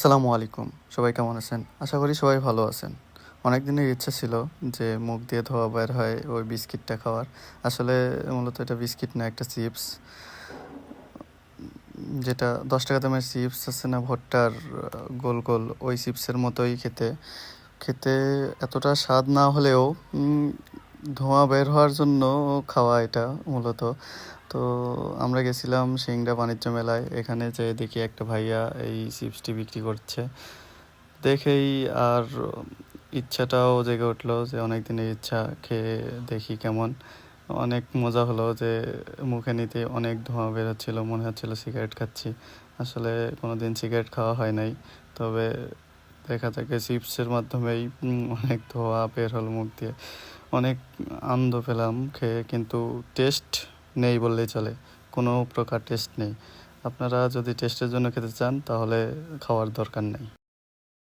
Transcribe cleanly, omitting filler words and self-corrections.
আসসালামু আলাইকুম। সবাই কেমন আছেন? আশা করি সবাই ভালো আছেন। অনেক দিনের ইচ্ছা ছিল যে মুখ দিয়ে ধোঁয়া বের হয় ওই বিস্কিটটা খাওয়ার। আসলে মূলত এটা বিস্কিট না, একটা চিপস। যেটা ৳১০ দামের চিপস আছে না, ভুট্টার গোল গোল, ওই চিপসের মতোই খেতে। খেতে এতটা স্বাদ না হলেও ধোঁয়া বের হওয়ার জন্য খাওয়া এটা মূলত। তো আমরা গেছিলাম সিংড়া বাণিজ্য মেলায়। এখানে যেয়ে দেখি একটা ভাইয়া এই চিপসটি বিক্রি করছে। দেখেই আর ইচ্ছাটাও জেগে উঠলো যে অনেক দিনের ইচ্ছা, খেয়ে দেখি কেমন। অনেক মজা হলো যে মুখে নিতে অনেক ধোঁয়া বের হচ্ছিল, মনে হচ্ছিল সিগারেট খাচ্ছি। আসলে কোনোদিন সিগারেট খাওয়া হয় নাই, তবে দেখা যাক চিপসের মাধ্যমেই অনেক ধোঁয়া বের হলো মুখ দিয়ে। অনেক আনন্দ পেলাম খেয়ে, কিন্তু টেস্ট নেই বললেই চলে, কোনো প্রকার টেস্ট নেই। আপনারা যদি টেস্টের জন্য খেতে চান তাহলে খাওয়ার দরকার নেই।